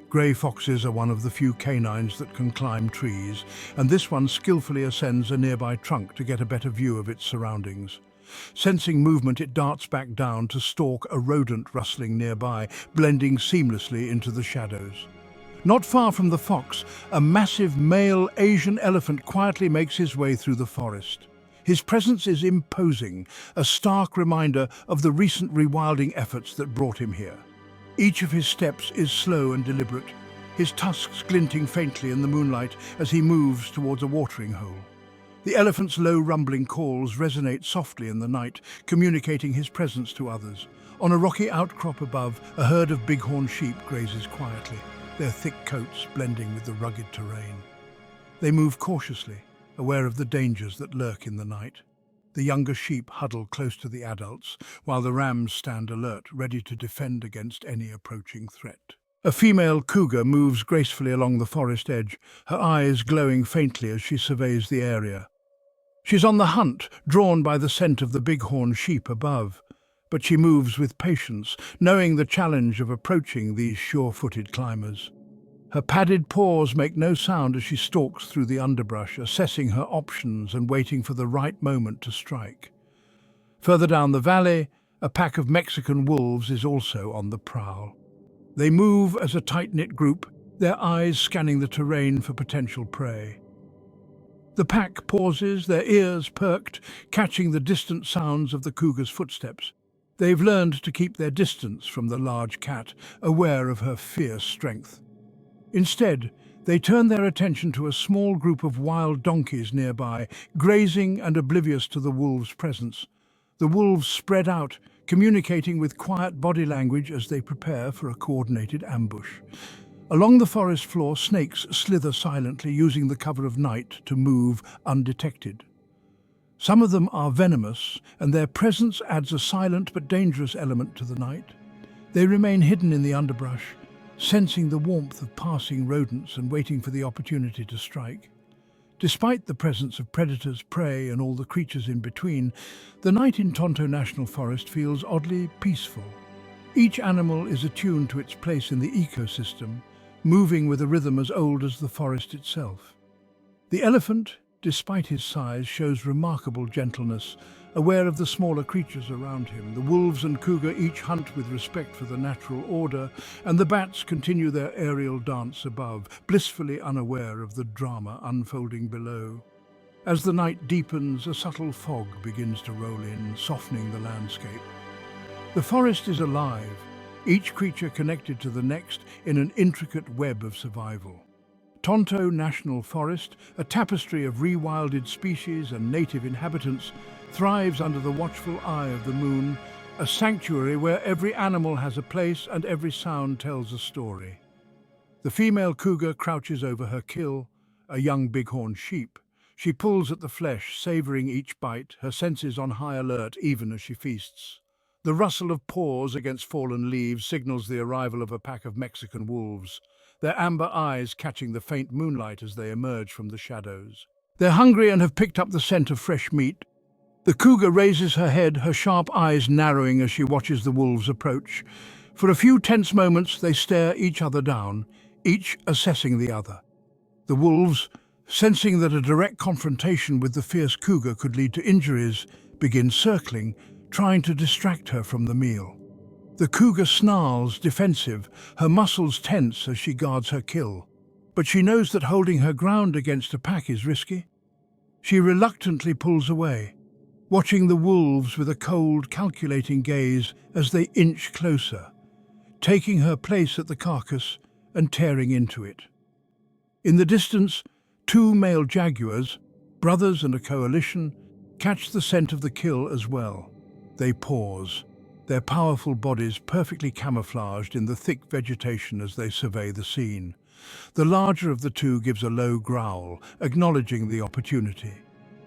Grey foxes are one of the few canines that can climb trees, and this one skillfully ascends a nearby trunk to get a better view of its surroundings. Sensing movement, it darts back down to stalk a rodent rustling nearby, blending seamlessly into the shadows. Not far from the fox, a massive male Asian elephant quietly makes his way through the forest. His presence is imposing, a stark reminder of the recent rewilding efforts that brought him here. Each of his steps is slow and deliberate, his tusks glinting faintly in the moonlight as he moves towards a watering hole. The elephant's low rumbling calls resonate softly in the night, communicating his presence to others. On a rocky outcrop above, a herd of bighorn sheep grazes quietly, their thick coats blending with the rugged terrain. They move cautiously, aware of the dangers that lurk in the night. The younger sheep huddle close to the adults, while the rams stand alert, ready to defend against any approaching threat. A female cougar moves gracefully along the forest edge, her eyes glowing faintly as she surveys the area. She's on the hunt, drawn by the scent of the bighorn sheep above, but she moves with patience, knowing the challenge of approaching these sure-footed climbers. Her padded paws make no sound as she stalks through the underbrush, assessing her options and waiting for the right moment to strike. Further down the valley, a pack of Mexican wolves is also on the prowl. They move as a tight-knit group, their eyes scanning the terrain for potential prey. The pack pauses, their ears perked, catching the distant sounds of the cougar's footsteps. They've learned to keep their distance from the large cat, aware of her fierce strength. Instead, they turn their attention to a small group of wild donkeys nearby, grazing and oblivious to the wolves' presence. The wolves spread out, communicating with quiet body language as they prepare for a coordinated ambush. Along the forest floor, snakes slither silently, using the cover of night to move undetected. Some of them are venomous, and their presence adds a silent but dangerous element to the night. They remain hidden in the underbrush, sensing the warmth of passing rodents and waiting for the opportunity to strike. Despite the presence of predators, prey, and all the creatures in between, the night in Tonto National Forest feels oddly peaceful. Each animal is attuned to its place in the ecosystem, moving with a rhythm as old as the forest itself. The elephant, despite his size, shows remarkable gentleness, aware of the smaller creatures around him. The wolves and cougar each hunt with respect for the natural order, and the bats continue their aerial dance above, blissfully unaware of the drama unfolding below. As the night deepens, a subtle fog begins to roll in, softening the landscape. The forest is alive, each creature connected to the next in an intricate web of survival. Tonto National Forest, a tapestry of rewilded species and native inhabitants, thrives under the watchful eye of the moon, a sanctuary where every animal has a place and every sound tells a story. The female cougar crouches over her kill, a young bighorn sheep. She pulls at the flesh, savoring each bite, her senses on high alert even as she feasts. The rustle of paws against fallen leaves signals the arrival of a pack of Mexican wolves, their amber eyes catching the faint moonlight as they emerge from the shadows. They're hungry and have picked up the scent of fresh meat. The cougar raises her head, her sharp eyes narrowing as she watches the wolves approach. For a few tense moments, they stare each other down, each assessing the other. The wolves, sensing that a direct confrontation with the fierce cougar could lead to injuries, begin circling, trying to distract her from the meal. The cougar snarls, defensive, her muscles tense as she guards her kill. But she knows that holding her ground against a pack is risky. She reluctantly pulls away, watching the wolves with a cold, calculating gaze as they inch closer, taking her place at the carcass and tearing into it. In the distance, two male jaguars, brothers and a coalition, catch the scent of the kill as well. They pause, their powerful bodies perfectly camouflaged in the thick vegetation as they survey the scene. The larger of the two gives a low growl, acknowledging the opportunity.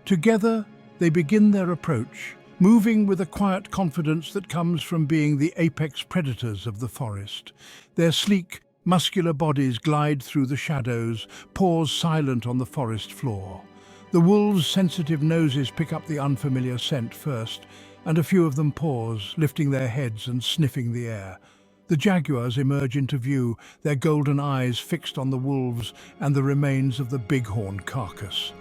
Together, they begin their approach, moving with a quiet confidence that comes from being the apex predators of the forest. Their sleek, muscular bodies glide through the shadows, paws silent on the forest floor. The wolves' sensitive noses pick up the unfamiliar scent first, and a few of them pause, lifting their heads and sniffing the air. The jaguars emerge into view, their golden eyes fixed on the wolves and the remains of the bighorn carcass.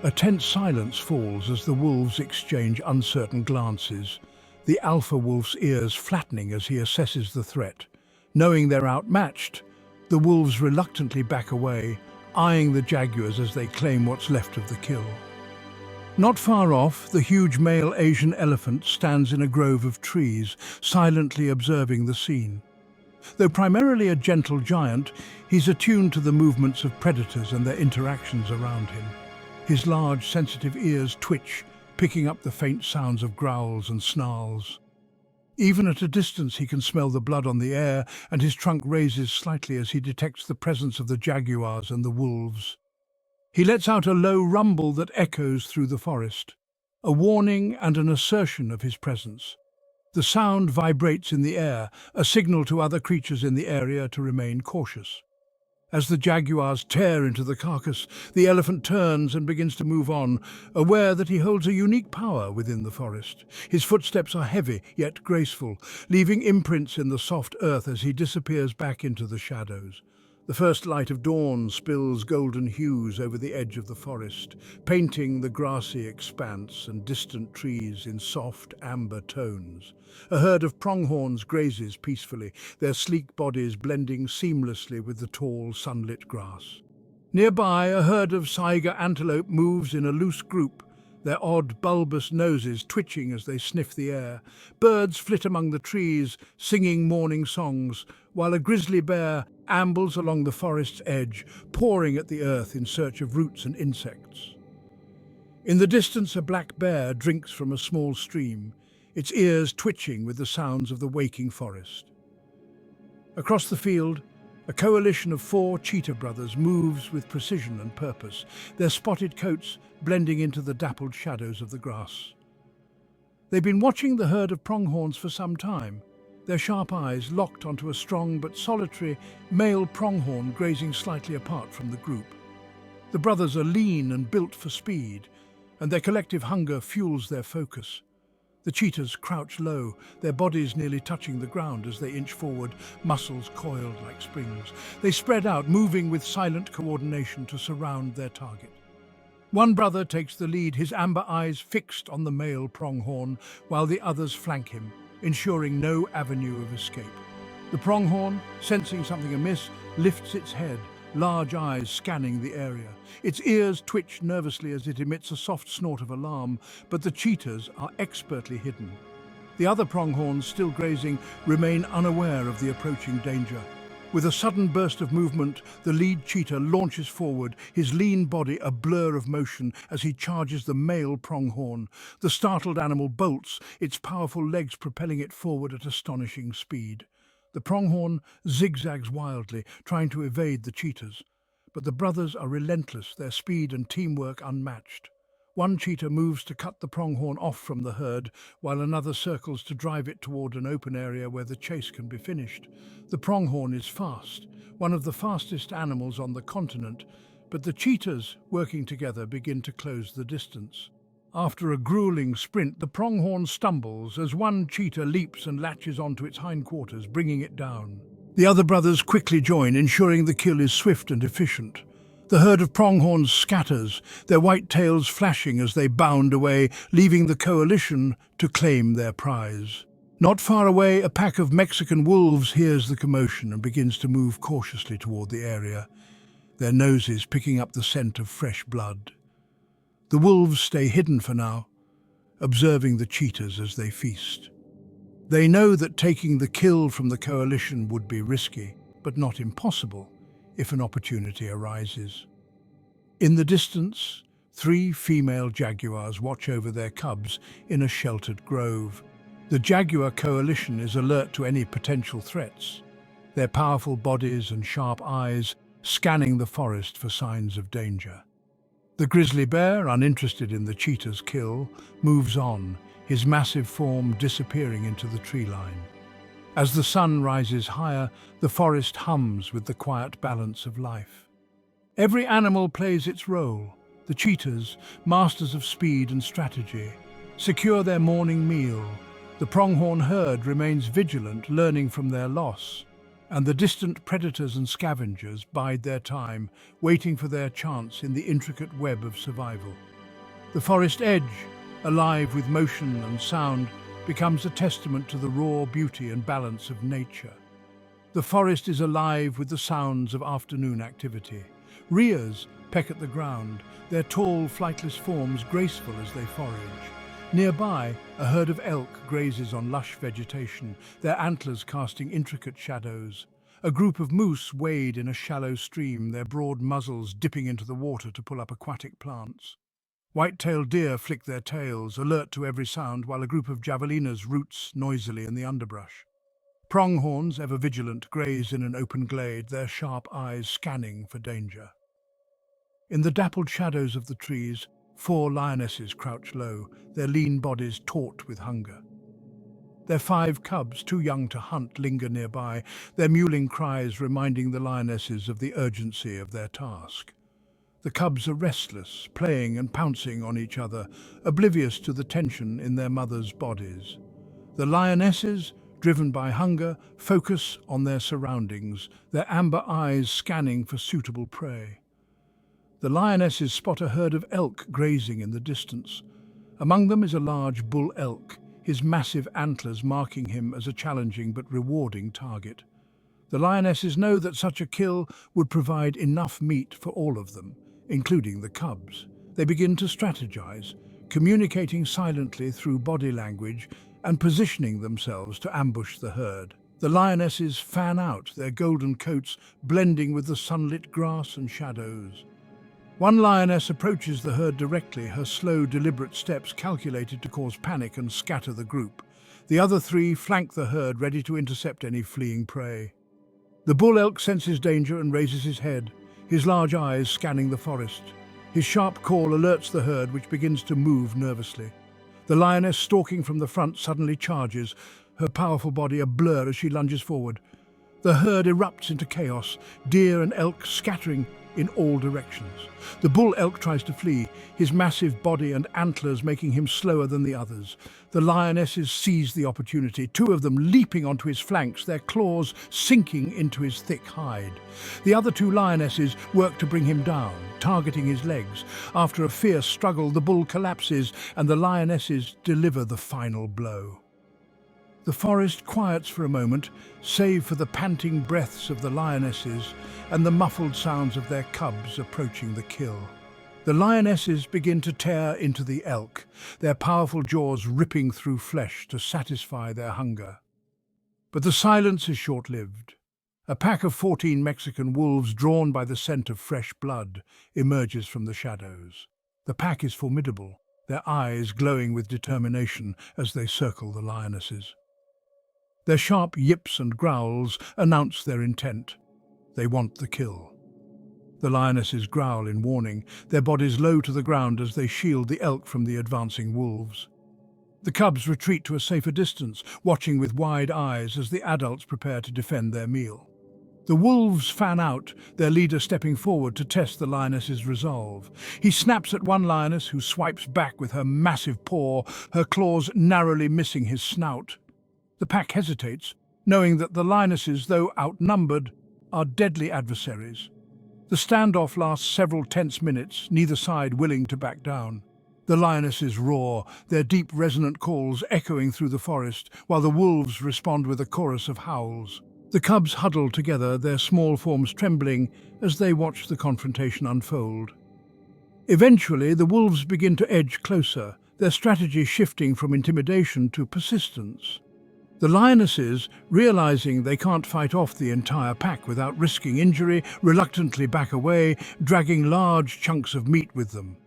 A tense silence falls as the wolves exchange uncertain glances, the alpha wolf's ears flattening as he assesses the threat. Knowing they're outmatched, the wolves reluctantly back away, eyeing the jaguars as they claim what's left of the kill. Not far off, the huge male Asian elephant stands in a grove of trees, silently observing the scene. Though primarily a gentle giant, he's attuned to the movements of predators and their interactions around him. His large, sensitive ears twitch, picking up the faint sounds of growls and snarls. Even at a distance he can smell the blood on the air, and his trunk raises slightly as he detects the presence of the jaguars and the wolves. He lets out a low rumble that echoes through the forest, a warning and an assertion of his presence. The sound vibrates in the air, a signal to other creatures in the area to remain cautious. As the jaguars tear into the carcass, the elephant turns and begins to move on, aware that he holds a unique power within the forest. His footsteps are heavy yet graceful, leaving imprints in the soft earth as he disappears back into the shadows. The first light of dawn spills golden hues over the edge of the forest, painting the grassy expanse and distant trees in soft amber tones. A herd of pronghorns grazes peacefully, their sleek bodies blending seamlessly with the tall, sunlit grass. Nearby, a herd of saiga antelope moves in a loose group, their odd, bulbous noses twitching as they sniff the air. Birds flit among the trees, singing morning songs, while a grizzly bear ambles along the forest's edge, pawing at the earth in search of roots and insects. In the distance, a black bear drinks from a small stream, its ears twitching with the sounds of the waking forest. Across the field, a coalition of 4 cheetah brothers moves with precision and purpose, their spotted coats blending into the dappled shadows of the grass. They've been watching the herd of pronghorns for some time, their sharp eyes locked onto a strong but solitary male pronghorn grazing slightly apart from the group. The brothers are lean and built for speed, and their collective hunger fuels their focus. The cheetahs crouch low, their bodies nearly touching the ground as they inch forward, muscles coiled like springs. They spread out, moving with silent coordination to surround their target. One brother takes the lead, his amber eyes fixed on the male pronghorn, while the others flank him, ensuring no avenue of escape. The pronghorn, sensing something amiss, lifts its head, large eyes scanning the area. Its ears twitch nervously as it emits a soft snort of alarm, but the cheetahs are expertly hidden. The other pronghorns, still grazing, remain unaware of the approaching danger. With a sudden burst of movement, the lead cheetah launches forward, his lean body a blur of motion as he charges the male pronghorn. The startled animal bolts, its powerful legs propelling it forward at astonishing speed. The pronghorn zigzags wildly, trying to evade the cheetahs. But the brothers are relentless, their speed and teamwork unmatched. One cheetah moves to cut the pronghorn off from the herd, while another circles to drive it toward an open area where the chase can be finished. The pronghorn is fast, one of the fastest animals on the continent, but the cheetahs, working together, begin to close the distance. After a grueling sprint, the pronghorn stumbles as one cheetah leaps and latches onto its hindquarters, bringing it down. The other brothers quickly join, ensuring the kill is swift and efficient. The herd of pronghorns scatters, their white tails flashing as they bound away, leaving the coalition to claim their prize. Not far away, a pack of Mexican wolves hears the commotion and begins to move cautiously toward the area, their noses picking up the scent of fresh blood. The wolves stay hidden for now, observing the cheetahs as they feast. They know that taking the kill from the coalition would be risky, but not impossible, if an opportunity arises. In the distance, 3 female jaguars watch over their cubs in a sheltered grove. The jaguar coalition is alert to any potential threats, their powerful bodies and sharp eyes scanning the forest for signs of danger. The grizzly bear, uninterested in the cheetah's kill, moves on, his massive form disappearing into the tree line. As the sun rises higher, the forest hums with the quiet balance of life. Every animal plays its role. The cheetahs, masters of speed and strategy, secure their morning meal. The pronghorn herd remains vigilant, learning from their loss. And the distant predators and scavengers bide their time, waiting for their chance in the intricate web of survival. The forest edge, alive with motion and sound, becomes a testament to the raw beauty and balance of nature. The forest is alive with the sounds of afternoon activity. Rheas peck at the ground, their tall, flightless forms graceful as they forage. Nearby, a herd of elk grazes on lush vegetation, their antlers casting intricate shadows. A group of moose wade in a shallow stream, their broad muzzles dipping into the water to pull up aquatic plants. White-tailed deer flick their tails, alert to every sound, while a group of javelinas roots noisily in the underbrush. Pronghorns, ever vigilant, graze in an open glade, their sharp eyes scanning for danger. In the dappled shadows of the trees, 4 lionesses crouch low, their lean bodies taut with hunger. Their 5 cubs, too young to hunt, linger nearby, their mewling cries reminding the lionesses of the urgency of their task. The cubs are restless, playing and pouncing on each other, oblivious to the tension in their mothers' bodies. The lionesses, driven by hunger, focus on their surroundings, their amber eyes scanning for suitable prey. The lionesses spot a herd of elk grazing in the distance. Among them is a large bull elk, his massive antlers marking him as a challenging but rewarding target. The lionesses know that such a kill would provide enough meat for all of them, including the cubs. They begin to strategize, communicating silently through body language and positioning themselves to ambush the herd. The lionesses fan out, their golden coats blending with the sunlit grass and shadows. One lioness approaches the herd directly, her slow, deliberate steps calculated to cause panic and scatter the group. The other 3 flank the herd, ready to intercept any fleeing prey. The bull elk senses danger and raises his head, his large eyes scanning the forest. His sharp call alerts the herd, which begins to move nervously. The lioness stalking from the front suddenly charges, her powerful body a blur as she lunges forward. The herd erupts into chaos, deer and elk scattering in all directions. The bull elk tries to flee, his massive body and antlers making him slower than the others. The lionesses seize the opportunity, 2 of them leaping onto his flanks, their claws sinking into his thick hide. The other 2 lionesses work to bring him down, targeting his legs. After a fierce struggle, the bull collapses and the lionesses deliver the final blow. The forest quiets for a moment, save for the panting breaths of the lionesses and the muffled sounds of their cubs approaching the kill. The lionesses begin to tear into the elk, their powerful jaws ripping through flesh to satisfy their hunger. But the silence is short-lived. A pack of 14 Mexican wolves, drawn by the scent of fresh blood, emerges from the shadows. The pack is formidable, their eyes glowing with determination as they circle the lionesses. Their sharp yips and growls announce their intent. They want the kill. The lionesses growl in warning, their bodies low to the ground as they shield the elk from the advancing wolves. The cubs retreat to a safer distance, watching with wide eyes as the adults prepare to defend their meal. The wolves fan out, their leader stepping forward to test the lioness's resolve. He snaps at one lioness, who swipes back with her massive paw, her claws narrowly missing his snout. The pack hesitates, knowing that the lionesses, though outnumbered, are deadly adversaries. The standoff lasts several tense minutes, neither side willing to back down. The lionesses roar, their deep resonant calls echoing through the forest, while the wolves respond with a chorus of howls. The cubs huddle together, their small forms trembling as they watch the confrontation unfold. Eventually, the wolves begin to edge closer, their strategy shifting from intimidation to persistence. The lionesses, realizing they can't fight off the entire pack without risking injury, reluctantly back away, dragging large chunks of meat with them.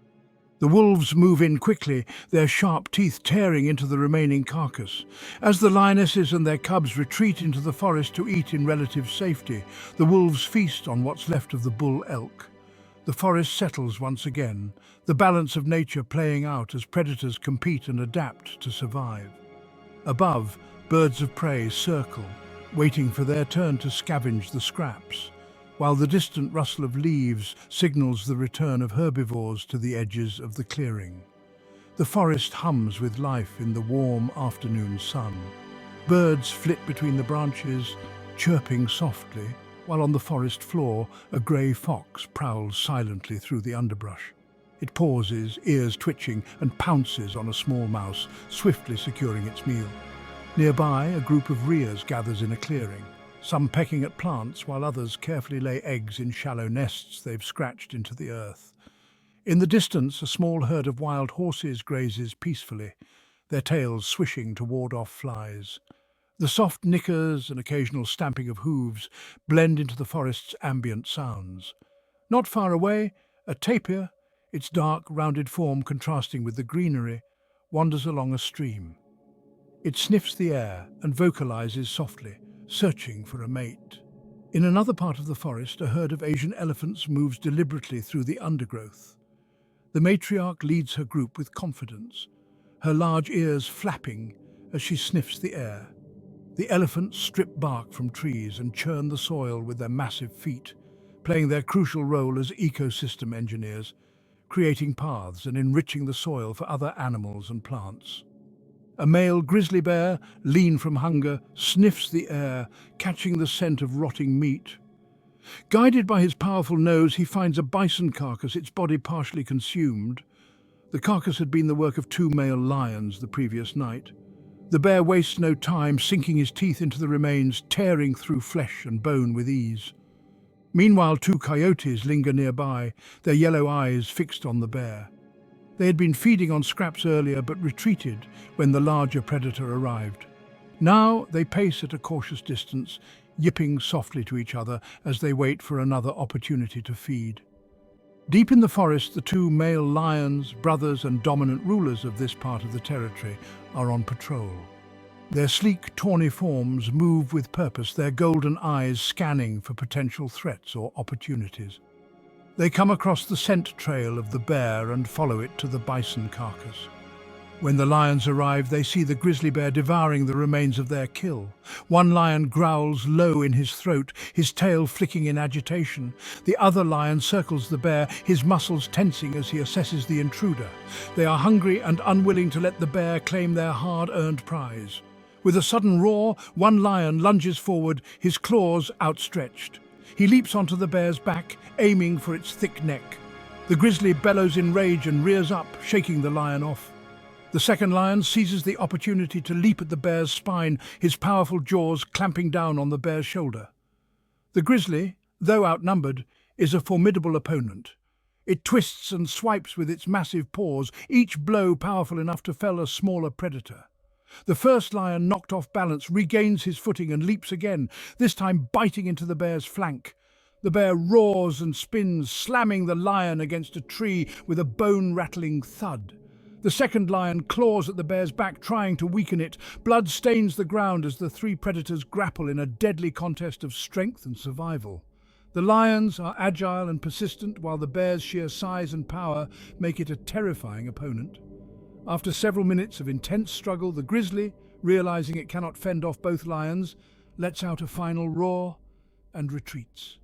The wolves move in quickly, their sharp teeth tearing into the remaining carcass. As the lionesses and their cubs retreat into the forest to eat in relative safety, the wolves feast on what's left of the bull elk. The forest settles once again, the balance of nature playing out as predators compete and adapt to survive. Above, birds of prey circle, waiting for their turn to scavenge the scraps, while the distant rustle of leaves signals the return of herbivores to the edges of the clearing. The forest hums with life in the warm afternoon sun. Birds flit between the branches, chirping softly, while on the forest floor a grey fox prowls silently through the underbrush. It pauses, ears twitching, and pounces on a small mouse, swiftly securing its meal. Nearby, a group of rheas gathers in a clearing, some pecking at plants while others carefully lay eggs in shallow nests they've scratched into the earth. In the distance, a small herd of wild horses grazes peacefully, their tails swishing to ward off flies. The soft nickers and occasional stamping of hooves blend into the forest's ambient sounds. Not far away, a tapir, its dark, rounded form contrasting with the greenery, wanders along a stream. It sniffs the air and vocalizes softly, searching for a mate. In another part of the forest, a herd of Asian elephants moves deliberately through the undergrowth. The matriarch leads her group with confidence, her large ears flapping as she sniffs the air. The elephants strip bark from trees and churn the soil with their massive feet, playing their crucial role as ecosystem engineers, creating paths and enriching the soil for other animals and plants. A male grizzly bear, lean from hunger, sniffs the air, catching the scent of rotting meat. Guided by his powerful nose, he finds a bison carcass, its body partially consumed. The carcass had been the work of two male lions the previous night. The bear wastes no time, sinking his teeth into the remains, tearing through flesh and bone with ease. Meanwhile, two coyotes linger nearby, their yellow eyes fixed on the bear. They had been feeding on scraps earlier but retreated when the larger predator arrived. Now they pace at a cautious distance, yipping softly to each other as they wait for another opportunity to feed. Deep in the forest, the two male lions, brothers and dominant rulers of this part of the territory, are on patrol. Their sleek, tawny forms move with purpose, their golden eyes scanning for potential threats or opportunities. They come across the scent trail of the bear and follow it to the bison carcass. When the lions arrive, they see the grizzly bear devouring the remains of their kill. One lion growls low in his throat, his tail flicking in agitation. The other lion circles the bear, his muscles tensing as he assesses the intruder. They are hungry and unwilling to let the bear claim their hard-earned prize. With a sudden roar, one lion lunges forward, his claws outstretched. He leaps onto the bear's back, aiming for its thick neck. The grizzly bellows in rage and rears up, shaking the lion off. The second lion seizes the opportunity to leap at the bear's spine, his powerful jaws clamping down on the bear's shoulder. The grizzly, though outnumbered, is a formidable opponent. It twists and swipes with its massive paws, each blow powerful enough to fell a smaller predator. The first lion, knocked off balance, regains his footing and leaps again, this time biting into the bear's flank. The bear roars and spins, slamming the lion against a tree with a bone-rattling thud. The second lion claws at the bear's back, trying to weaken it. Blood stains the ground as the three predators grapple in a deadly contest of strength and survival. The lions are agile and persistent, while the bear's sheer size and power make it a terrifying opponent. After several minutes of intense struggle, the grizzly, realizing it cannot fend off both lions, lets out a final roar and retreats.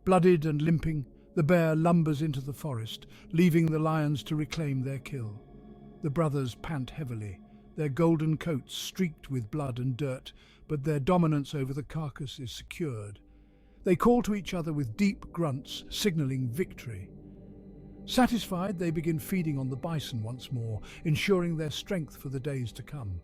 Blooded and limping, the bear lumbers into the forest, leaving the lions to reclaim their kill. The brothers pant heavily, their golden coats streaked with blood and dirt, but their dominance over the carcass is secured. They call to each other with deep grunts, signaling victory. Satisfied, they begin feeding on the bison once more, ensuring their strength for the days to come.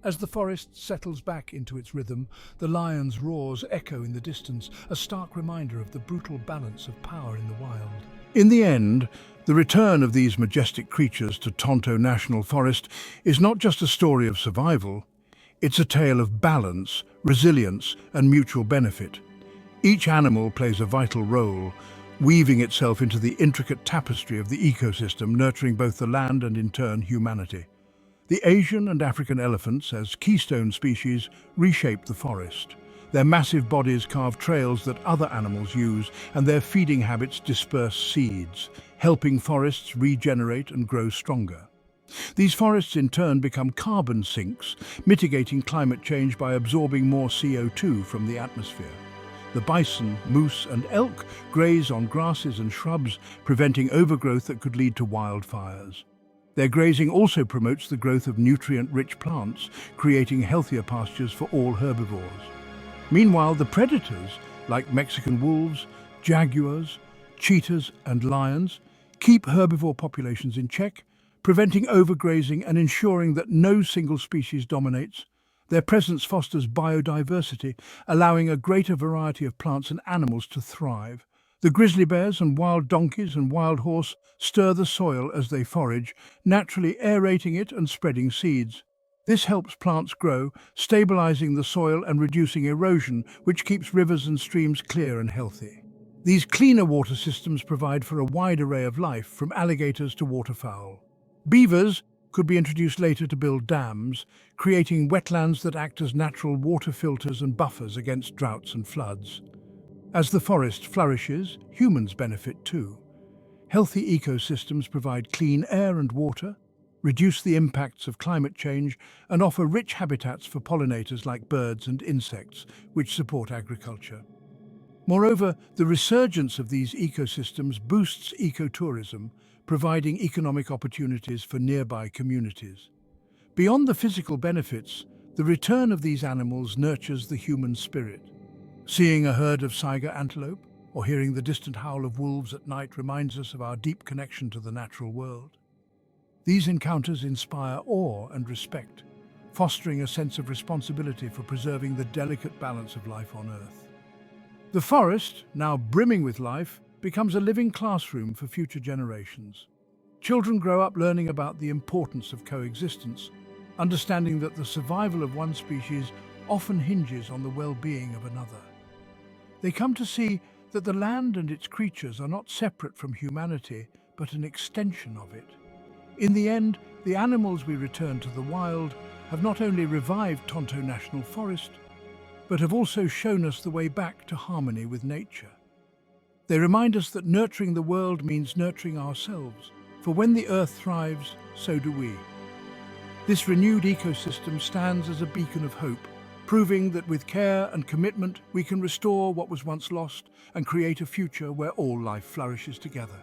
As the forest settles back into its rhythm, the lion's roars echo in the distance, a stark reminder of the brutal balance of power in the wild. In the end, the return of these majestic creatures to Tonto National Forest is not just a story of survival, it's a tale of balance, resilience, and mutual benefit. Each animal plays a vital role, weaving itself into the intricate tapestry of the ecosystem, nurturing both the land and, in turn, humanity. The Asian and African elephants, as keystone species, reshape the forest. Their massive bodies carve trails that other animals use, and their feeding habits disperse seeds, helping forests regenerate and grow stronger. These forests in turn become carbon sinks, mitigating climate change by absorbing more CO2 from the atmosphere. The bison, moose and elk graze on grasses and shrubs, preventing overgrowth that could lead to wildfires. Their grazing also promotes the growth of nutrient-rich plants, creating healthier pastures for all herbivores. Meanwhile, the predators, like Mexican wolves, jaguars, cheetahs and lions, keep herbivore populations in check, preventing overgrazing and ensuring that no single species dominates. Their presence fosters biodiversity, allowing a greater variety of plants and animals to thrive. The grizzly bears and wild donkeys and wild horse stir the soil as they forage, naturally aerating it and spreading seeds. This helps plants grow, stabilizing the soil and reducing erosion, which keeps rivers and streams clear and healthy. These cleaner water systems provide for a wide array of life, from alligators to waterfowl. Beavers could be introduced later to build dams, creating wetlands that act as natural water filters and buffers against droughts and floods. As the forest flourishes, humans benefit too. Healthy ecosystems provide clean air and water, reduce the impacts of climate change, and offer rich habitats for pollinators like birds and insects, which support agriculture. Moreover, the resurgence of these ecosystems boosts ecotourism, providing economic opportunities for nearby communities. Beyond the physical benefits, the return of these animals nurtures the human spirit. Seeing a herd of saiga antelope or hearing the distant howl of wolves at night reminds us of our deep connection to the natural world. These encounters inspire awe and respect, fostering a sense of responsibility for preserving the delicate balance of life on Earth. The forest, now brimming with life, becomes a living classroom for future generations. Children grow up learning about the importance of coexistence, understanding that the survival of one species often hinges on the well-being of another. They come to see that the land and its creatures are not separate from humanity, but an extension of it. In the end, the animals we return to the wild have not only revived Tonto National Forest, but have also shown us the way back to harmony with nature. They remind us that nurturing the world means nurturing ourselves, for when the earth thrives, so do we. This renewed ecosystem stands as a beacon of hope, proving that with care and commitment we can restore what was once lost and create a future where all life flourishes together.